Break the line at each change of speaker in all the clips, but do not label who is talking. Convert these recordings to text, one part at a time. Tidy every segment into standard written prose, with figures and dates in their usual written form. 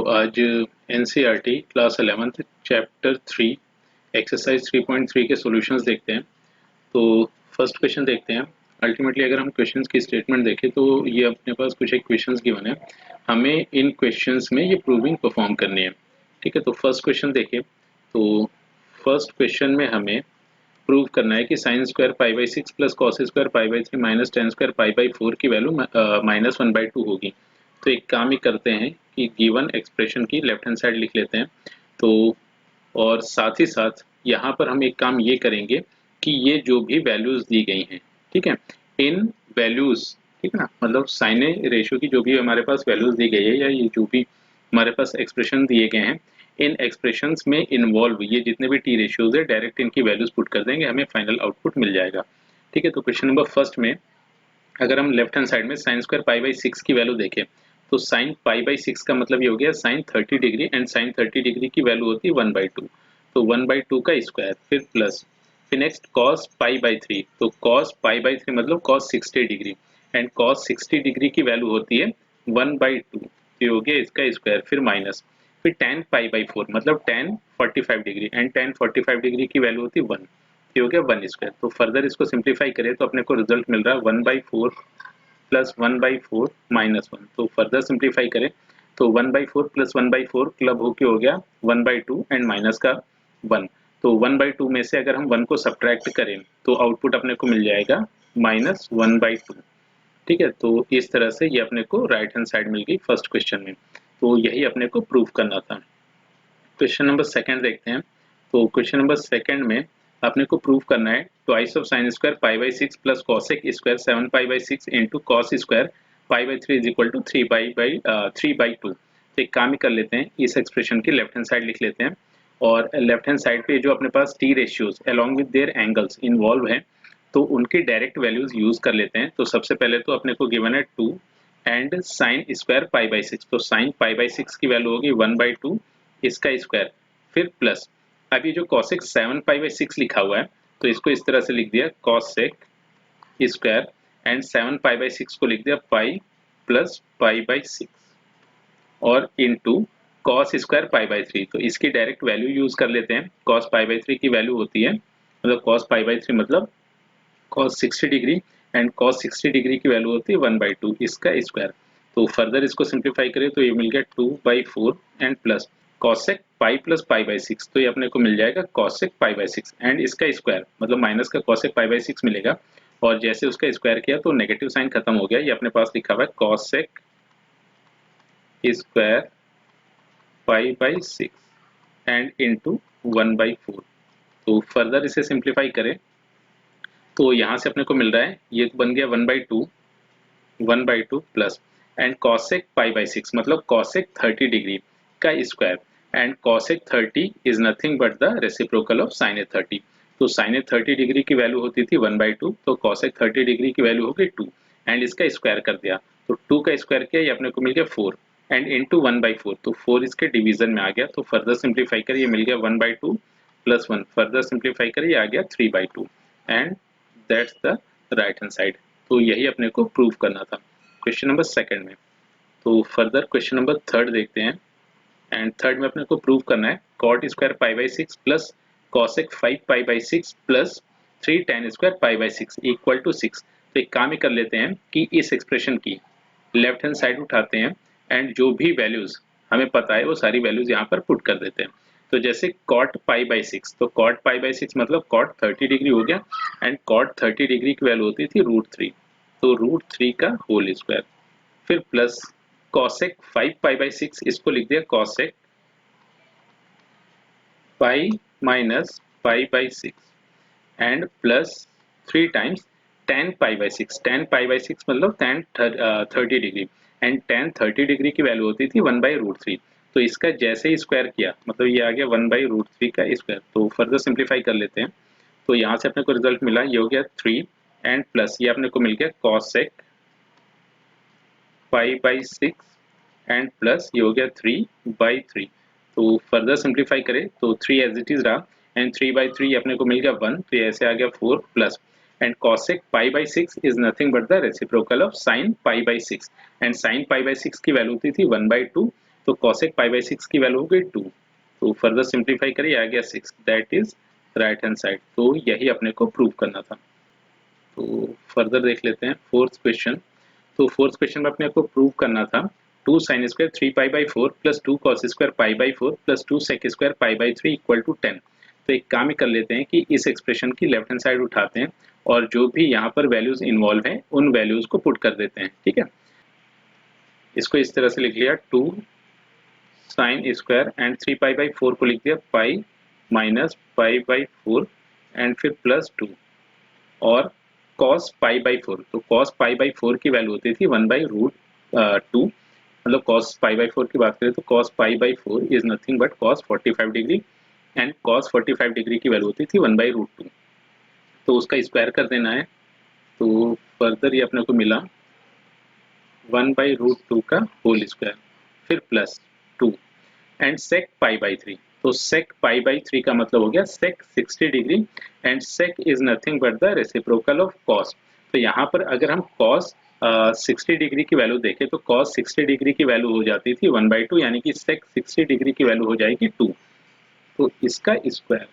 आज NCERT class 11th chapter 3 exercise 3.3 के solutions देखते हैं। तो फर्स्ट क्वेश्चन देखते हैं। अल्टीमेटली अगर हम क्वेश्चंस की स्टेटमेंट देखें तो ये अपने पास कुछ एक क्वेश्चंस गिवन है, हमें इन क्वेश्चंस में ये प्रूविंग परफॉर्म करनी है। ठीक है, तो फर्स्ट क्वेश्चन देखें। तो फर्स्ट क्वेश्चन में हमें प्रूव करना है कि sign square pi by 6 plus cos square pi by 3 minus ten square pi by 4 की वैल्यू -1/2 होगी। तो एक काम ही करते हैं कि गिवन एक्सप्रेशन की लेफ्ट हैंड साइड लिख लेते हैं। तो और साथ ही साथ यहाँ पर हम एक काम ये करेंगे कि ये जो भी वैल्यूज दी गई हैं, ठीक है, इन वैल्यूज, ठीक है ना, मतलब साइन रेशियो की जो भी हमारे पास वैल्यूज दी गई है या ये जो भी हमारे पास एक्सप्रेशन दिए गए हैं, इन एक्सप्रेशंस में इन्वॉल्व ये जितने भी टी रेशियोज है डायरेक्ट इनकी वैल्यूज पुट कर देंगे, हमें फाइनल आउटपुट मिल जाएगा। ठीक है, तो क्वेश्चन नंबर फर्स्ट में अगर हम लेफ्ट हैंड साइड में साइन स्क्वायर पाई बाई 6 की वैल्यू देखें तो साइन पाई बाई 6 का मतलब ये हो गया sine 30 degree, and sine 30 degree की वैल्यू होती है 1/2, तो 1/2 का स्क्वायर, फिर प्लस, फिर नेक्स्ट कॉस पाई बाई 3, तो कॉस पाई बाई 3 मतलब cos 60 degree, and cos 60 degree की वैल्यू होती है 1/2, तो ये हो गया इसका स्क्वायर, फिर माइनस, फिर tan पाई बाई 4 मतलब tan 45 degree, and tan 45 degree की वैल्यू होती है 1, ये हो गया 1 स्क्वायर। तो फर्दर इसको सिंप्लीफाई करें तो अपने को रिजल्ट मिल रहा है 1/4 प्लस 1/4 -1। तो फर्दर सिंप्लीफाई करें तो 1/4 प्लस 1/4 क्लब होके हो गया 1/2 एंड माइनस का 1। तो 1/2 में से अगर हम 1 को सब्ट्रैक्ट करें तो आउटपुट अपने को मिल जाएगा -1/2। ठीक है, तो इस तरह से ये अपने को राइट हैंड साइड मिल गई फर्स्ट क्वेश्चन में। तो यही अपने को प्रूव करना था। क्वेश्चन नंबर सेकंड देखते हैं। तो क्वेश्चन नंबर सेकंड में आपने को प्रूव करना है twice of sine square pi by 6 plus cosec square 7 pi by 6 into cos square pi by 3 is equal to 3/2। तो एक काम ही कर लेते हैं, इस एक्सप्रेशन की लेफ्ट हैंड साइड लिख लेते हैं, और लेफ्ट हैंड साइड पे जो अपने पास T ratios along with their angles involve हैं तो उनकी डायरेक्ट वैल्यूज यूज कर लेते हैं। तो सबसे पहले तो अपने को गिवन है 2 and sign square pi by 6, तो साइन पाई बाई 6 की वैल्यू होगी 1/2 इसका स्क्वायर, फिर प्लस, अब ये जो cosec 7 पाई बाई 6 लिखा हुआ है तो इसको इस तरह से लिख दिया cosec square, and 7 pi by 6 को लिख दिया पाई प्लस पाई बाई 6 और into cos square pi by 3। तो इसकी डायरेक्ट वैल्यू यूज कर लेते हैं। cos पाई बाई 3 की वैल्यू होती है, मतलब cos पाई बाई 3 मतलब cos 60 degree, and cos 60 degree की वैल्यू होती है 1/2 इसका स्क्वायर। तो फर्दर इसको सिंप्लीफाई करें तो ये मिल गया 2/4 and plus cosec pi plus pi by 6, तो ये अपने को मिल जाएगा cosec पाई बाई 6 एंड इसका स्क्वायर मतलब माइनस का cosec पाई बाई 6 मिलेगा, और जैसे उसका स्क्वायर किया तो नेगेटिव साइन खत्म हो गया, ये अपने पास लिखा हुआ है cosec square pi by 6 and into 1/4। तो फर्दर इसे सिंप्लीफाई करें तो यहाँ से अपने को मिल रहा है ये बन गया 1/2 plus and cosec pi by 6 मतलब cosec 30 डिग्री का square, and cosec 30 is nothing but the reciprocal of sin 30। तो sin 30 डिग्री की वैल्यू होती थी 1/2, तो cosec 30 डिग्री की वैल्यू हो गई 2 एंड इसका स्क्वायर कर दिया, तो 2 का स्क्वायर किया ये अपने को मिल गया 4 एंड इंटू 1/4, तो 4 इसके डिवीजन में आ गया। तो फर्दर सिंप्लीफाई कर ये मिल गया 1/2 प्लस 1, फर्दर सिंप्लीफाई कर ये आ गया 3/2 and that's the right hand side. तो यही अपने को प्रूव करना था क्वेश्चन नंबर सेकंड में। तो फर्दर क्वेश्चन नंबर थर्ड देखते हैं, एंड थर्ड में अपने को प्रूव करना है cot square pi by 6 plus cosec 5 pi by 6 plus 3 tan square pi by 6 equal to 6। तो एक काम ही कर लेते हैं कि इस एक्सप्रेशन की लेफ्ट हैंड साइड उठाते हैं एंड जो भी वैल्यूज हमें पता है वो सारी वैल्यूज यहाँ पर पुट कर देते हैं। तो जैसे cot पाई बाई 6, तो cot पाई बाई 6 मतलब cot 30 डिग्री हो गया, एंड cot 30 डिग्री की वैल्यू होती थी √3, तो √3 का होल स्क्वायर, फिर प्लस cosec 5 पाई बाई 6 इसको लिख दिया cosec pi minus pi by 6 and plus 3 times tan pi by 6, tan pi by 6 मतलब tan 30 degree, and tan 30 degree की वैल्यू होती थी 1/√3। तो इसका जैसे ही स्क्वायर किया मतलब ये आ गया 1/√3 का स्क्वायर। तो फर्दर सिंप्लीफाई कर लेते हैं तो यहाँ से अपने को रिजल्ट मिला ये हो गया 3 एंड प्लस ये अपने को मिल गया cosec pi by 6 and plus ये हो गया 3/3। तो फर्दर सिंप्लीफाई करें तो 3 एज इट इज रहा, एंड 3/3 अपने को मिल गया 1, तो ये ऐसे आ गया 4 plus, and cosec pi by 6 is nothing but the reciprocal of sin pi by 6, and sin pi by 6 की वैल्यू होती थी 1/2, तो cosec पाई बाई 6 की वैल्यू हो गई 2। तो फर्दर सिंप्लीफाई करिए, आ गया 6, that is right hand side. तो यही अपने को प्रूव करना था। तो फर्दर देख लेते हैं फोर्थ क्वेश्चन। तो फोर्थ क्वेश्चन में अपने को प्रूव करना था 2 sin square 3 pi by 4 plus 2 cos square pi by 4 plus 2 sec square pi by 3 equal to 10। तो एक काम ही कर लेते हैं कि इस एक्सप्रेशन की लेफ्ट हैंड साइड उठाते हैं और जो भी यहाँ पर वैल्यूज इन्वॉल्व हैं उन वैल्यूज को पुट कर देते हैं। ठीक है, इसको इस तरह से लिख लिया 2 sin square and 3 pi by 4 को लिख दिया pi minus pi by 4 and फिर प्लस 2 और cos पाई बाई 4। तो cos पाई बाई 4 की वैल्यू होती थी 1 बाई रूट 2, मतलब cos पाई बाई 4 की बात करें तो cos pi by 4 is nothing but cos 45 degree and cos 45 degree की वैल्यू होती थी 1 बाई रूट 2। तो उसका स्क्वायर कर देना है। तो फर्दर ये अपने को मिला 1 बाई रूट 2 का होल स्क्वायर फिर plus 2 and sec pi by 3। तो sec पाई बाई 3 का मतलब हो गया sec 60 degree and sec is nothing but the reciprocal of cos। तो यहाँ पर अगर हम cos 60 डिग्री की वैल्यू देखें तो cos 60 डिग्री की वैल्यू हो जाती थी 1 बाई 2, यानी कि sec 60 डिग्री की वैल्यू हो जाएगी 2। तो इसका स्क्वायर,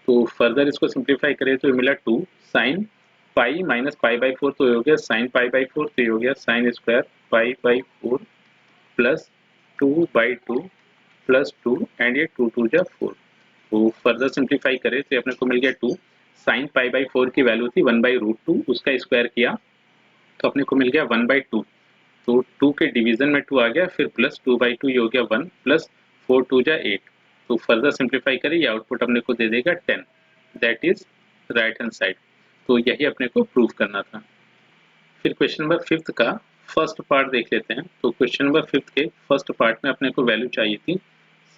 तो फर्दर इसको सिंप्लीफाई करें तो ये मिला 2 sin pi minus pi by 4, तो ये हो गया sin पाई बाई 4, तो ये हो गया sin square pi by 4 plus 2 by 2 plus 2 and ये 2 2 जा 4। तो फर्दर सिंप्लीफाई करें तो अपने को मिल गया 2 sin पाई बाई 4 की वैल्यू थी 1 बाई रूट 2, उसका स्क्वायर किया तो अपने को मिल गया 1 बाई 2। तो 2 के डिवीजन में 2 आ गया, फिर प्लस 2 बाई 2 ये हो गया 1 प्लस 4 2 जा 8। तो फर्दर सिंप्लीफाई करें, ये आउटपुट अपने को दे देगा 10, that is right hand side. तो यही अपने को प्रूव करना था। फिर क्वेश्चन नंबर 5 का फर्स्ट पार्ट देख लेते हैं। तो क्वेश्चन नंबर 5 के फर्स्ट पार्ट में अपने को वैल्यू चाहिए थी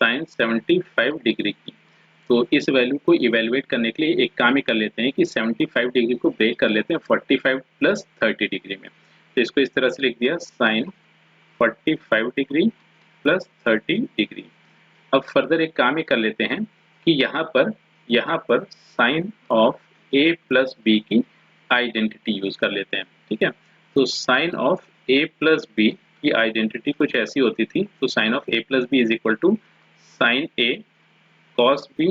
साइन 75 डिग्री की। तो इस वैल्यू को इवेलुएट करने के लिए एक काम ही कर लेते हैं कि 75 डिग्री को ब्रेक कर लेते हैं 45 प्लस 30 डिग्री में। तो इसको इस तरह से लिख दिया साइन 45 डिग्री प्लस 30 डिग्री। अब फर्दर एक काम ही कर लेते हैं कि यहाँ पर sine of A plus B की आइडेंटिटी यूज कर लेते हैं। ठीक है, तो sine of A plus B की आइडेंटिटी कुछ ऐसी होती थी। तो sine of A plus B is equal to sine A cos B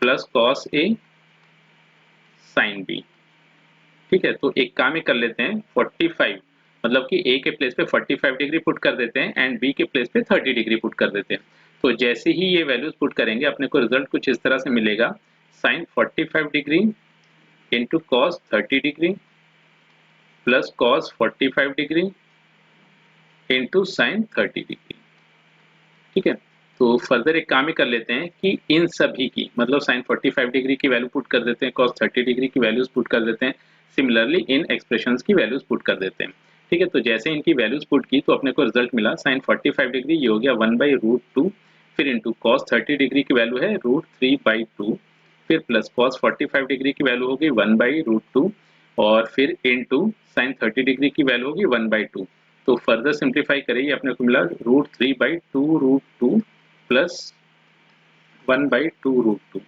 plus cos A sine B. ठीक है, तो एक काम ही कर लेते हैं 45, मतलब कि ए के प्लेस पे 45 डिग्री पुट कर देते हैं एंड बी के प्लेस पे 30 डिग्री पुट कर देते हैं। तो जैसे ही ये वैल्यूज पुट करेंगे अपने को रिजल्ट कुछ इस तरह से मिलेगा, sine 45 degree into cos 30 degree plus cos 45 degree into sine 30 degree. ठीक है, तो फर्दर एक काम ही कर लेते हैं कि इन सभी की, मतलब साइन 45 डिग्री की वैल्यू पुट कर देते हैं, कॉस 30 डिग्री की वैल्यूज पुट कर देते हैं, सिमिलरली इन एक्सप्रेशंस की वैल्यूज पुट कर देते हैं। ठीक है, तो जैसे इनकी वैल्यूज पुट की तो अपने को रिजल्ट मिला साइन 45 डिग्री ये हो गया 1 बाई रूट 2, फिर इंटू कॉस 30 डिग्री की वैल्यू है रूट 3 बाई 2, फिर प्लस कॉस 45 डिग्री की वैल्यू होगी 1 बाई रूट 2 और फिर इंटू साइन 30 डिग्री की वैल्यू होगी 1 बाई 2। तो फर्दर सिंप्लीफाई करेंगे अपने को मिला root 3 by 2 root 2 plus 1 by 2 root 2।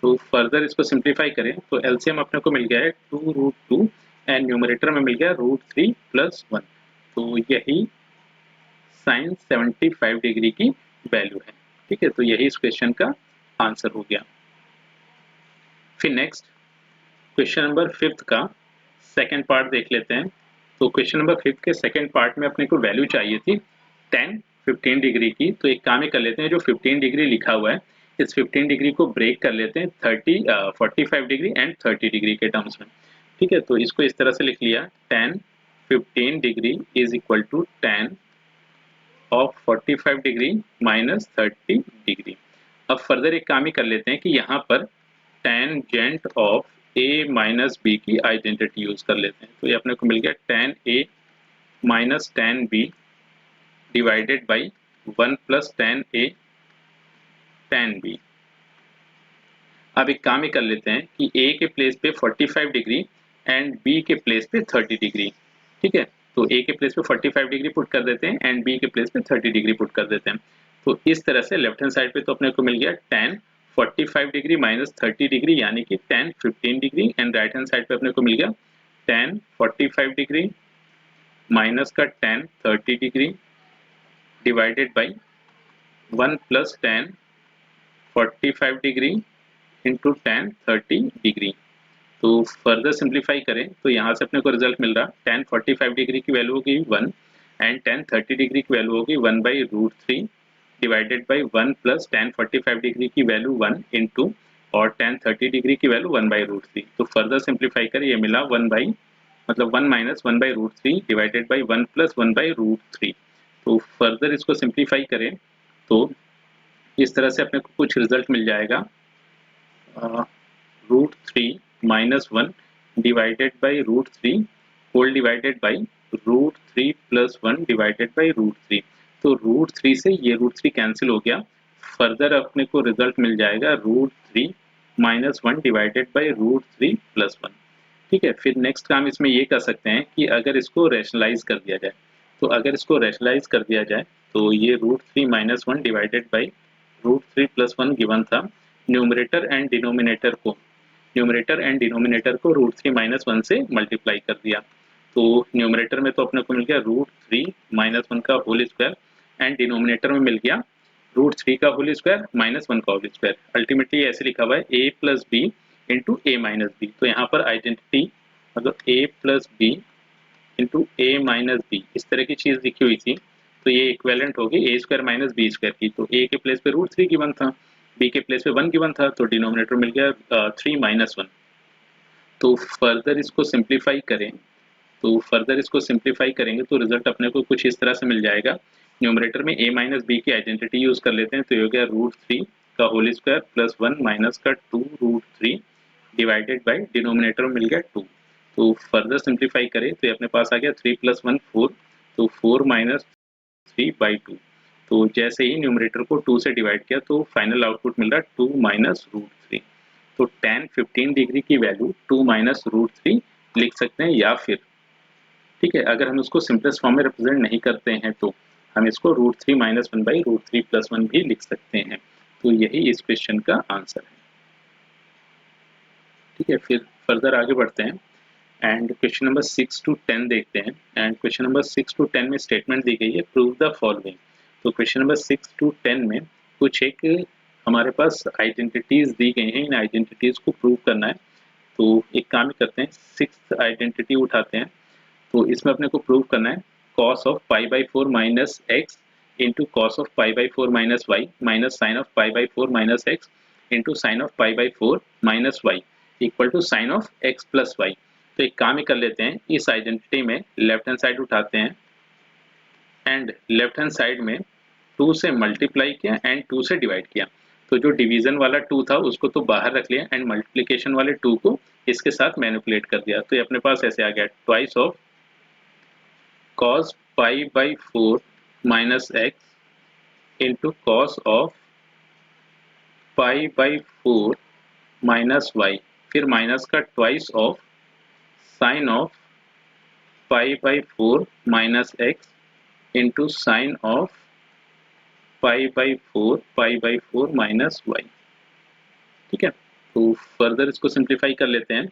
तो फर्दर इसको सिंप्लीफाई करें तो एलसीएम अपने को मिल गया है 2 रूट 2 एंड न्यूमरेटर में मिल गया रूट 3 प्लस 1। तो यही साइन 75 डिग्री की वैल्यू है। ठीक है, तो यही इस क्वेश्चन का आंसर हो गया। फिर नेक्स्ट क्वेश्चन नंबर 5 का सेकेंड पार्ट देख लेते हैं। तो क्वेश्चन नंबर 5 के सेकेंड पार्ट में अपने को वैल्यू चाहिए थी 10 15 डिग्री की। तो एक काम ही कर लेते हैं, जो 15 डिग्री लिखा हुआ है इस 15 डिग्री को ब्रेक कर लेते हैं 45 डिग्री एंड 30 डिग्री के टर्म्स में। ठीक है, तो इसको इस तरह से लिख लिया 10 15 degree is equal to 10 of 45 degree minus 30 degree. अब फर्दर एक काम ही कर लेते हैं कि यहाँ पर tangent of a minus B की आइडेंटिटी यूज कर लेते हैं। तो ये अपने को मिल गया tan a minus tan b divided by 1 plus tan a tan b। अब एक काम ही कर लेते हैं कि a के प्लेस पे 45 डिग्री एंड b के प्लेस पे 30 डिग्री। ठीक है, तो a के प्लेस पे 45 डिग्री पुट कर देते हैं एंड b के प्लेस पे 30 डिग्री पुट कर देते हैं। तो इस तरह से लेफ्ट हैंड साइड पे तो अपने को मिल गया tan 45 डिग्री माइनस 30 डिग्री यानी कि tan 15 degree and right hand side पे अपने को मिल गया tan 45 डिग्री माइनस का tan 30 degree divided by 1 plus tan 45 degree into tan 30 degree. तो फर्दर सिंप्लीफाई करें तो यहाँ से अपने को रिजल्ट मिल रहा tan 45 डिग्री की वैल्यू होगी 1 एंड tan 30 डिग्री की वैल्यू होगी 1/√3 divided by 1 plus tan 45 degree की वैल्यू 1 इंटू और tan 30 डिग्री की वैल्यू 1/√3। तो फर्दर सिंप्लीफाई करें, ये मिला 1 माइनस 1/√3 डिवाइडेड बाई 1 प्लस 1/√3। तो फर्दर इसको सिंप्लीफाई करें तो इस तरह से अपने को कुछ रिजल्ट मिल जाएगा √3 minus 1 divided by √3 whole divided by √3 plus 1 divided by √3। तो √3 से ये √3 कैंसिल हो गया। फर्दर अपने को रिजल्ट मिल जाएगा √3 माइनस 1 डिवाइडेड बाई √3 प्लस 1। ठीक है, फिर नेक्स्ट काम इसमें ये कर सकते हैं कि अगर इसको रैशनलाइज कर दिया जाए, तो अगर इसको रैशनलाइज कर दिया जाए तो ये √3 minus 1 divided by √3 plus 1 given था। न्यूमरेटर एंड डिनोमिनेटर को √3 माइनस 1 से मल्टीप्लाई कर दिया। तो न्यूमरेटर में तो अपने को मिल गया √3 माइनस 1 का होल स्क्वायर एंड डिनोमिनेटर में मिल गया √3 का होल स्क्वायर माइनस 1 का होल स्क्वायर। अल्टीमेटली ऐसे लिखा हुआ है a plus B into A minus B. तो यहाँ पर आइडेंटिटी मतलब a plus B into A minus B इस तरह की चीज लिखी हुई थी। तो ये इक्वेलेंट होगी a square minus B square की। तो a के प्लेस पे √3 गिवन था, b के प्लेस पे 1 गिवन था, तो डिनोमिनेटर मिल गया 3 माइनस 1। तो फर्दर इसको सिंप्लीफाई करेंगे तो रिजल्ट अपने को कुछ इस तरह से मिल जाएगा। न्यूमरेटर में a माइनस बी की आइडेंटिटी यूज कर लेते हैं, तो ये हो गया √3 का होल स्क्वायर प्लस 1 माइनस का 2√3 डिवाइडेड बाई डिनोमिनेटर में मिल गया 2। तो फर्दर सिंप्लीफाई करें तो ये अपने पास आ गया 3 प्लस 1 4, तो 4 माइनस 3/2। तो जैसे ही न्यूमरेटर को 2 से डिवाइड किया तो फाइनल आउटपुट मिल रहा है 2 माइनस √3। तो tan 15 डिग्री की वैल्यू 2 माइनस √3 लिख सकते हैं, या फिर ठीक है अगर हम उसको सिंपलेस्ट फॉर्म में रिप्रेजेंट नहीं करते हैं तो हम इसको √3 माइनस 1/√3 प्लस 1 भी लिख सकते हैं। तो यही इस क्वेश्चन का आंसर है। ठीक है, फिर फर्दर आगे बढ़ते हैं एंड क्वेश्चन नंबर 6 to 10 देखते हैं। एंड क्वेश्चन नंबर 6 to 10 में स्टेटमेंट दी गई है प्रूव द फॉलोइंग। तो क्वेश्चन नंबर 6 to 10 में कुछ एक हमारे पास आइडेंटिटीज दी गई हैं, इन आइडेंटिटीज को प्रूव करना है। तो एक काम करते हैं, 6th आइडेंटिटी उठाते हैं। तो इसमें अपने को प्रूव करना है cos of π/4 minus x into cos of π/4 minus y minus sine of π/4 minus x into sine of π/4 minus y equal to sine of x plus y. तो एक काम ही कर लेते हैं, इस आइडेंटिटी में लेफ्ट हैंड साइड उठाते हैं एंड लेफ्ट हैंड साइड में 2 से मल्टीप्लाई किया एंड 2 से डिवाइड किया। तो जो डिवीजन वाला 2 था उसको तो बाहर रख लिया एंड मल्टीप्लिकेशन वाले 2 को इसके साथ मैनिपुलेट कर दिया। तो ये अपने पास ऐसे आ गया twice of cos π/4 minus x into cos of π/4 minus y, फिर माइनस का twice of sine of π/4 minus x into sine of π/4 minus y. ठीक है, तो फर्दर इसको सिंप्लीफाई कर लेते हैं।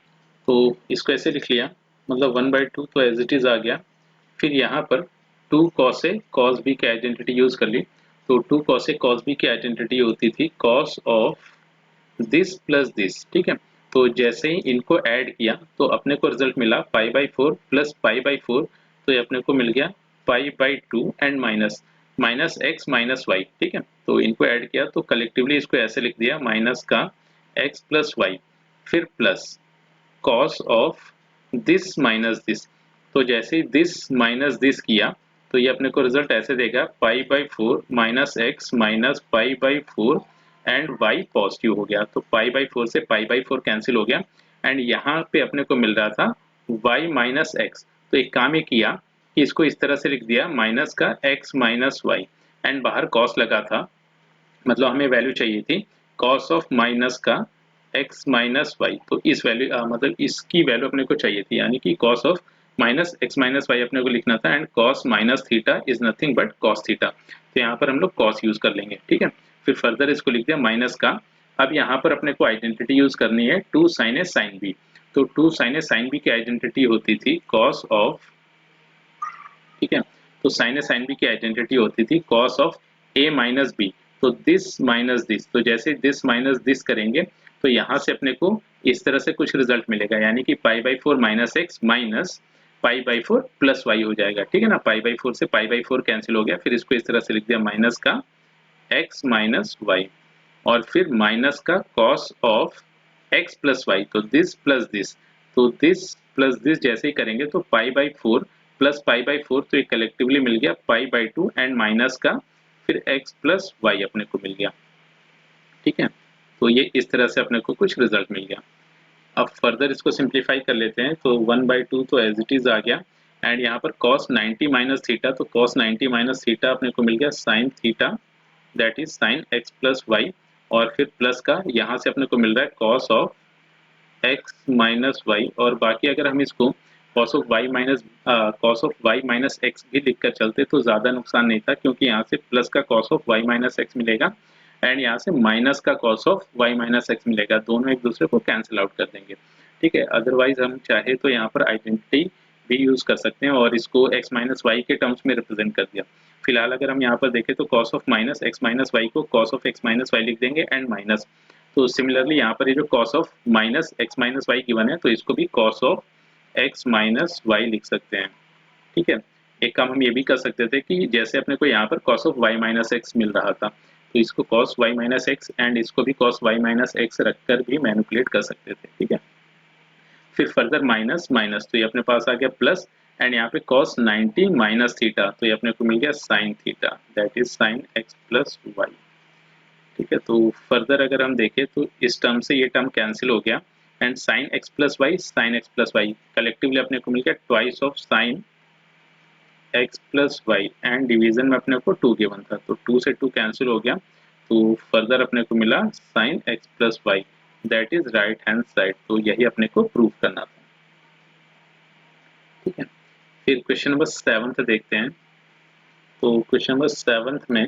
तो इसको ऐसे लिख लिया, मतलब 1/2 तो एज इट इज आ गया। फिर यहाँ पर 2 cos A cos B की आइडेंटिटी यूज कर ली। तो 2 cos A cos B की आइडेंटिटी होती थी cos of this plus this. ठीक है, तो जैसे ही इनको ऐड किया तो अपने को रिजल्ट मिला π/4 प्लस π/4। तो ये अपने को मिल गया π/2 and minus minus x minus y. ठीक है, तो इनको ऐड किया तो कलेक्टिवली इसको ऐसे लिख दिया माइनस का एक्स प्लस वाई, फिर plus cos of this minus this. तो जैसे ही दिस माइनस दिस किया तो ये अपने को रिजल्ट ऐसे देगा π/4 minus x minus π/4 and y positive हो गया। तो π/4 से π/4 कैंसिल हो गया एंड यहाँ पे अपने को मिल रहा था y माइनस एक्स। तो एक काम ये किया कि इसको इस तरह से लिख दिया माइनस का x माइनस वाई एंड बाहर cos लगा था, मतलब हमें वैल्यू चाहिए थी cos ऑफ माइनस का x माइनस वाई। तो इस वैल्यू मतलब इसकी वैल्यू अपने को चाहिए थी, यानी कि cos of minus x minus Y अपने को लिखना था and cos minus theta is nothing but cos theta. तो यहाँ पर हम लोग cos यूज कर लेंगे। ठीक है, फिर फर्दर इसको लिख दिया माइनस का। अब यहाँ पर अपने को आइडेंटिटी यूज करनी है 2 sin A sin B। तो 2 sin A sin B की आइडेंटिटी होती थी cos ऑफ, ठीक है, तो साइन ए साइन बी की आइडेंटिटी होती थी cos of A minus B. तो दिस माइनस दिस, तो जैसे दिस माइनस दिस करेंगे तो यहाँ से अपने को इस तरह से कुछ रिजल्ट मिलेगा, यानी कि pi by four minus x minus pi by four plus Y हो जाएगा। ठीक है ना, पाई बाई फोर से पाई बाई फोर कैंसिल हो गया, फिर इसको इस तरह से लिख दिया माइनस का एक्स माइनस वाई और फिर माइनस का cos of x plus y, तो दिस प्लस दिस, तो दिस प्लस दिस जैसे ही करेंगे तो pi by four plus pi by four, तो ये कलेक्टिवली मिल गया pi by two and minus का फिर एक्स प्लस वाई अपने को मिल गया। ठीक है, तो ये इस तरह से अपने को कुछ रिजल्ट मिल गया। अब फर्दर इसको सिंप्लीफाई कर लेते हैं, तो 1/2 तो एज इट इज आ गया एंड यहाँ पर cos 90 माइनस थीटा, तो cos 90 माइनस थीटा अपने को मिल गया sin theta that is sin x plus y और फिर प्लस का यहाँ से अपने को मिल रहा है cos of x minus y और बाकी अगर हम इसको cos of y minus x भी लिख कर चलते तो ज़्यादा नुकसान नहीं था, क्योंकि यहाँ से प्लस का cos of y minus x मिलेगा एंड यहाँ से माइनस का cos of y minus x मिलेगा, दोनों एक दूसरे को कैंसिल आउट कर देंगे। ठीक है, अदरवाइज हम चाहे तो यहाँ पर आइडेंटिटी भी यूज कर सकते हैं और इसको x माइनस वाई के टर्म्स में रिप्रेजेंट कर दिया। फिलहाल अगर हम यहाँ पर देखें तो cos of minus x minus y को cos of x minus y लिख देंगे एंड माइनस, तो सिमिलरली यहाँ पर ये जो cos of minus x minus y given है तो इसको भी cos of x minus y लिख सकते हैं। ठीक है, एक काम हम ये भी कर सकते थे कि जैसे अपने को यहाँ पर cos of y minus x मिल रहा था तो इसको cos y minus x and इसको भी cos y माइनस एक्स रखकर भी मैनिपुलेट कर सकते थे। ठीक है, फिर फर्दर माइनस माइनस तो ये अपने पास आ गया प्लस एंड यहाँ पे cos 90 माइनस थीटा तो ये अपने को मिल गया sin theta that is sin x plus y. ठीक है, तो फर्दर अगर हम देखें तो इस टर्म से ये टर्म कैंसिल हो गया and sin x plus y collectively अपने को मिल गया twice of sin x plus y and division में अपने को 2 गिवन था तो 2 से 2 कैंसिल हो गया, तो फर्दर अपने को मिला sin x plus y that is right hand side, तो यही अपने को प्रूव करना था। ठीक है, फिर क्वेश्चन नंबर 7 देखते हैं। तो क्वेश्चन नंबर 7 में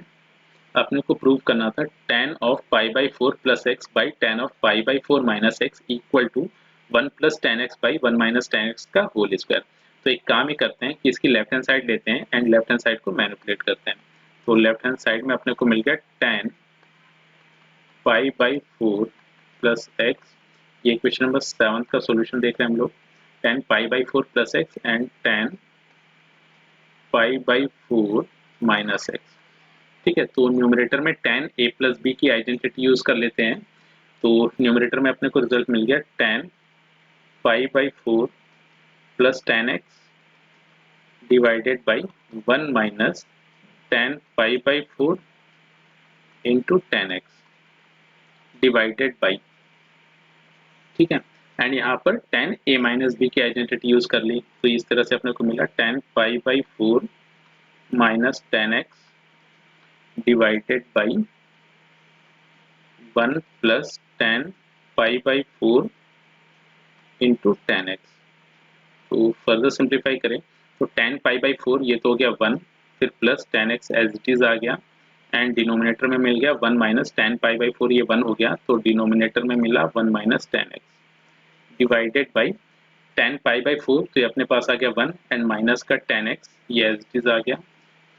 अपने को प्रूव करना था tan of pi by four plus x by tan of pi by four minus x equal to 1 plus tan x by 1 minus tan x का होल स्क्वायर। तो एक काम ही करते हैं कि इसकी लेफ्ट हैंड साइड लेते हैं एंड लेफ्ट हैंड साइड को मैनिपुलेट करते हैं। तो लेफ्ट हैंड साइड में अपने को मिल गया tan pi by four plus x, ये क्वेश्चन नंबर 7 का सोल्यूशन देख रहे हैं हम लोग, tan pi by four plus x and tan pi by four minus x. ठीक है, तो न्यूमरेटर में tan a प्लस बी की आइडेंटिटी यूज कर लेते हैं। तो न्यूमरेटर में अपने को रिजल्ट मिल गया tan pi by four plus tan x divided by 1 minus tan pi by four into ten x divided by. ठीक है, एंड यहाँ पर tan a माइनस बी की आइडेंटिटी यूज कर ली तो इस तरह से अपने को मिला tan pi by four minus tan x divided by 1 plus tan pi by four into ten x. तो फर्दर सिंप्लीफाई करें तो tan पाई बाई फोर ये तो हो गया 1, फिर plus tan x as it is आ गया एंड डिनोमिनेटर में मिल गया 1 minus tan pi by four, ये 1 हो गया तो डिनोमिनेटर में मिला 1 minus tan x divided by tan pi by four, तो ये अपने पास आ गया 1 एंड माइनस का tan x ये एज इट इज आ गया,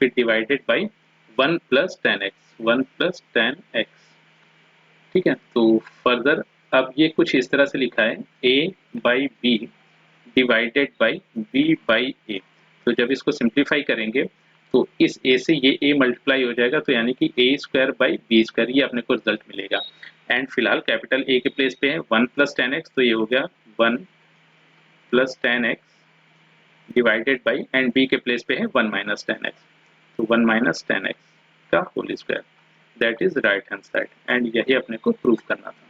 फिर divided by 1 plus tan x 1 plus tan x। ठीक है, तो फर्दर अब ये कुछ इस तरह से लिखा है a by B divided by b by A, तो जब इसको सिंप्लीफाई करेंगे तो इस a से ये a मल्टीप्लाई हो जाएगा तो यानी कि a square by b square ये अपने को रिजल्ट मिलेगा एंड फिलहाल कैपिटल A के प्लेस पे है 1 प्लस टेन एक्स, तो ये हो गया 1 plus tan x divided by and b के प्लेस पे है 1 माइनस टेन एक्स, तो 1 माइनस टेन एक्स का whole square that is right hand side and यही अपने को प्रूव करना था।